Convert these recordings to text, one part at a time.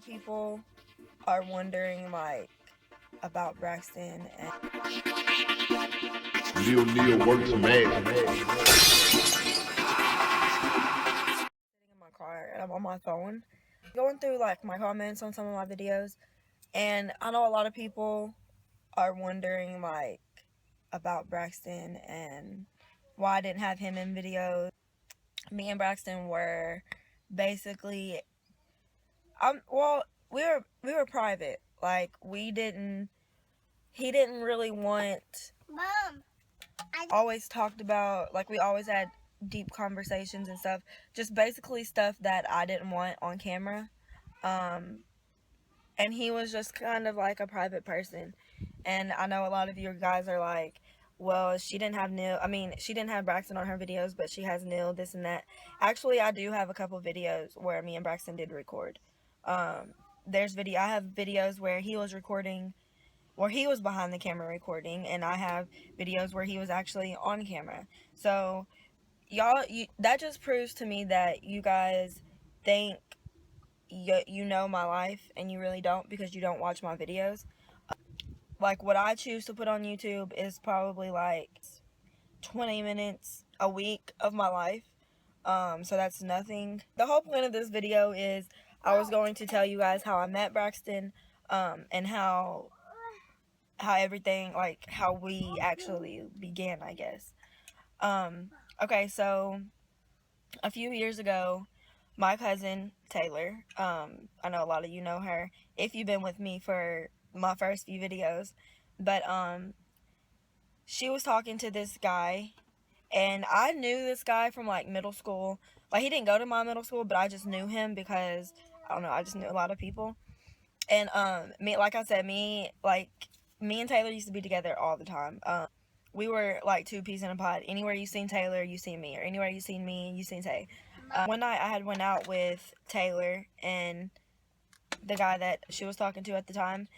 People are wondering like about Braxton and Neil works mad. sitting in my car and I'm on my phone going through like my comments on some of my videos, and I know a lot of people are wondering like about Braxton and why I didn't have him in videos. Me and Braxton were basically we were private. Like he didn't really want Mom, always talked about, like we always had deep conversations and stuff, just basically stuff that I didn't want on camera. And he was just kind of like a private person. And I know a lot of you guys are like, well, she didn't have Braxton on her videos, but she has Neil, this and that. Actually, I do have a couple videos where me and Braxton did record. I have videos where he was recording, where he was behind the camera recording, and I have videos where he was actually on camera. So that just proves to me that you guys think you know my life, and you really don't, because you don't watch my videos. Like what I choose to put on YouTube is probably like 20 minutes a week of my life. So that's nothing. The whole point of this video is I was going to tell you guys how I met Braxton, and how everything, like how we actually began, I guess. Okay, so a few years ago, my cousin Taylor, I know a lot of you know her if you've been with me for my first few videos, but she was talking to this guy, and I knew this guy from like middle school. Like he didn't go to my middle school, but I just knew him because I don't know, I just knew a lot of people. And like I said, me and Taylor used to be together all the time. We were like two peas in a pod. Anywhere you seen Taylor, you seen me, or anywhere you seen me, you seen Tay. One night I had went out with Taylor and the guy that she was talking to at the time,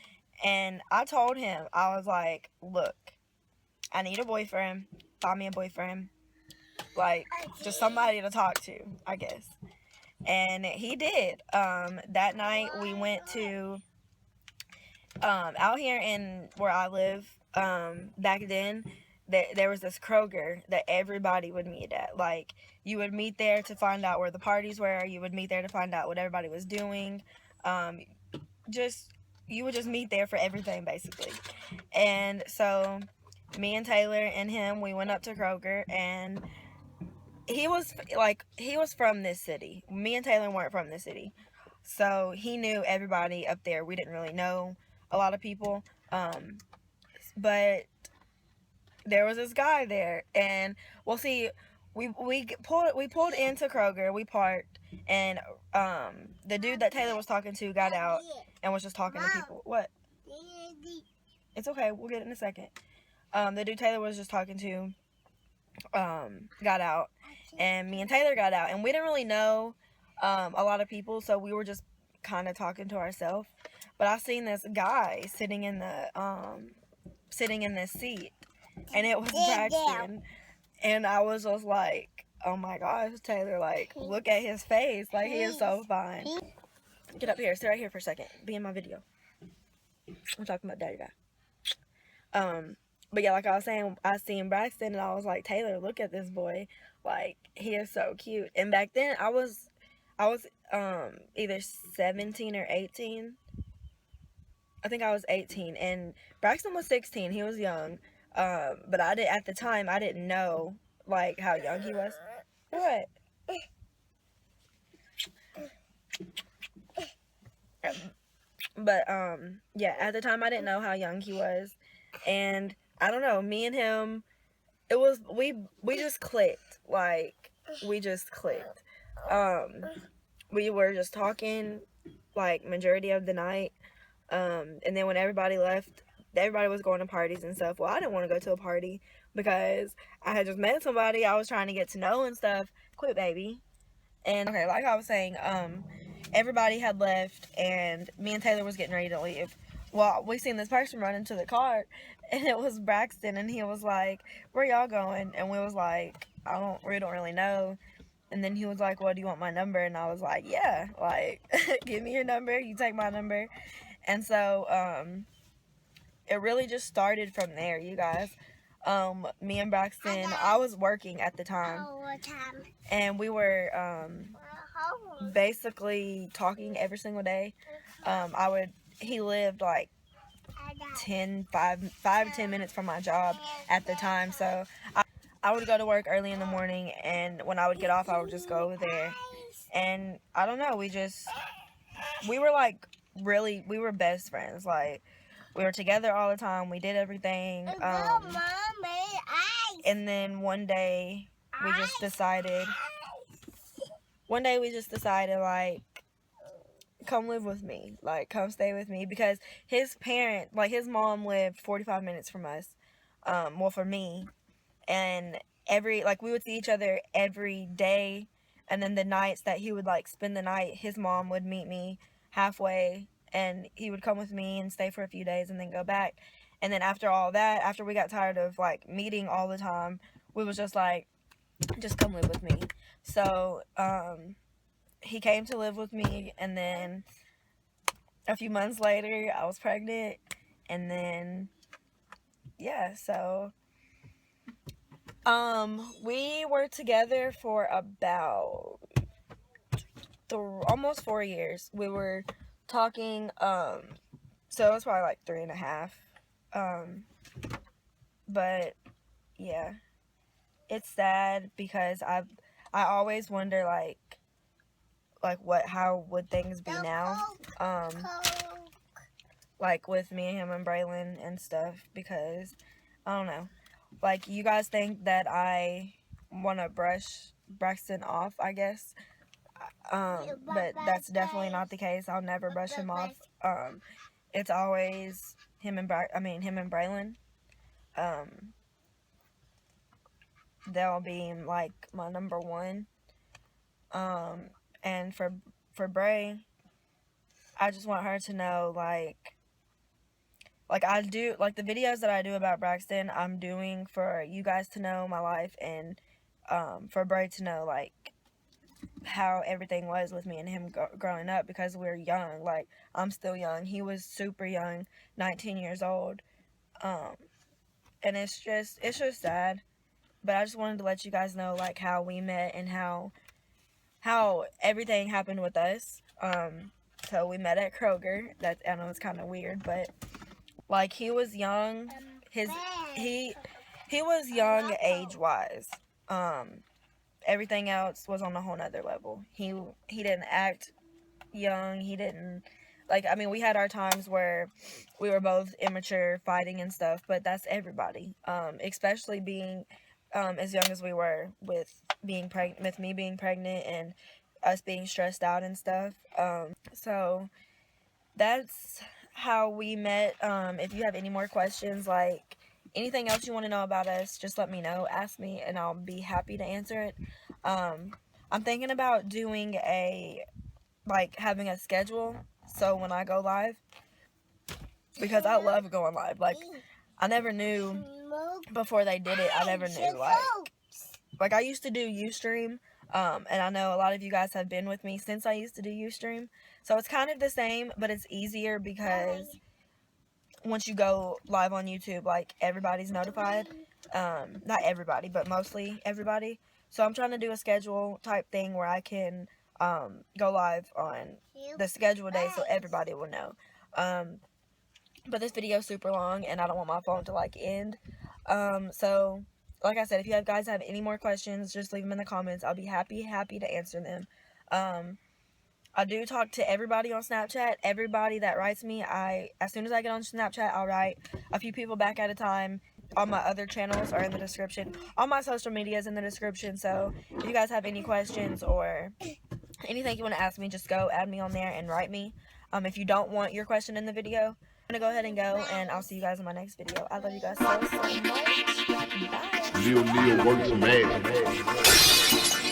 and I told him, I was like, look, I need a boyfriend. Find me a boyfriend. Like, just somebody to talk to, I guess. And he did. That night we went to, out here in where I live, back then, there was this Kroger that everybody would meet at. Like, you would meet there to find out where the parties were. You would meet there to find out what everybody was doing. You would just meet there for everything, basically. And so me and Taylor and him, we went up to Kroger, and he was from this city. Me and Taylor weren't from this city, so he knew everybody up there. We didn't really know a lot of people, but there was this guy there, and well, see, we pulled into Kroger, we parked, and the dude that Taylor was talking to got out and was just talking to people. What? It's okay, we'll get it in a second. The dude Taylor was just talking to got out, and me and Taylor got out, and we didn't really know a lot of people, so we were just kind of talking to ourselves. But I seen this guy sitting in this seat, and it was Braxton, and I was just like, oh my gosh, Taylor, like, look at his face, like, he is so fine. Get up here, sit right here for a second, be in my video. I'm talking about Daddy Guy. But yeah, like I was saying, I seen Braxton, and I was like, Taylor, look at this boy, like, he is so cute. And back then I was either 17 or 18. I think I was 18, and Braxton was 16. He was young, but at the time I didn't know like how young he was. What? But yeah, at the time I didn't know how young he was, and I don't know, me and him, it was we just clicked. Like, we just clicked. We were just talking like majority of the night. And then when everybody left, everybody was going to parties and stuff. Well, I didn't want to go to a party because I had just met somebody I was trying to get to know and stuff. Quit, baby. And okay, like I was saying, everybody had left, and me and Taylor was getting ready to leave. Well, we seen this person run into the car, and it was Braxton, and he was like, where y'all going? And we was like, we don't really know. And then he was like, well, do you want my number? And I was like, yeah, like, give me your number, you take my number. And so it really just started from there, you guys. Me and Braxton, I was working at the time, and we were basically talking every single day. He lived like 5 to 10 minutes from my job at the time, so I would go to work early in the morning, and when I would get off, I would just go over there. And I don't know, we were like we were best friends. Like, we were together all the time, we did everything. And then one day we just decided like, come live with me, like, come stay with me, because his mom lived 45 minutes from us, well, for me. And we would see each other every day, and then the nights that he would like spend the night, his mom would meet me halfway, and he would come with me and stay for a few days and then go back. And then after all that, after we got tired of like meeting all the time, we was just like, just come live with me. So he came to live with me, and then a few months later I was pregnant, and then yeah, so we were together for about almost 4 years. We were talking, so it was probably like 3.5. But yeah, it's sad because I always wonder like how would things be now, like with me and him and Braylon and stuff, because I don't know. Like, you guys think that I want to brush Braxton off, I guess. But that's definitely not the case. I'll never brush him off. It's always him and Braylon. They'll be like my number one. And for Bray, I just want her to know, like I do, like the videos that I do about Braxton, I'm doing for you guys to know my life, and for Bray to know like how everything was with me and him growing up, because we're young. Like, I'm still young. He was super young, 19 years old. And it's just sad. But I just wanted to let you guys know like how we met and how everything happened with us. So we met at Kroger. That, I know it's kind of weird, but like, he was young. He was young age-wise. Everything else was on a whole nother level. He didn't act young. He didn't, like, I mean, we had our times where we were both immature, fighting and stuff, but that's everybody. Especially being as young as we were, with me being pregnant and us being stressed out and stuff. So that's how we met. If you have any more questions, like anything else you want to know about us, just let me know, ask me, and I'll be happy to answer it. I'm thinking about doing having a schedule, so when I go live, because I love going live. Like, I never knew before they did it, I never knew, like I used to do Ustream, and I know a lot of you guys have been with me since I used to do Ustream, so it's kind of the same, but it's easier because once you go live on YouTube, like, everybody's notified. Not everybody, but mostly everybody. So I'm trying to do a schedule type thing where I can go live on the scheduled day so everybody will know. But this video is super long, and I don't want my phone to like end. So like I said, if you guys have any more questions, just leave them in the comments. I'll be happy to answer them. I do talk to everybody on Snapchat. Everybody that writes me, as soon as I get on Snapchat, I'll write a few people back at a time. All my other channels are in the description. All my social media is in the description. So if you guys have any questions or anything you want to ask me, just go add me on there and write me. If you don't want your question in the video, I'm going to go ahead and go, and I'll see you guys in my next video. I love you guys so much. Bye. Lil works magic.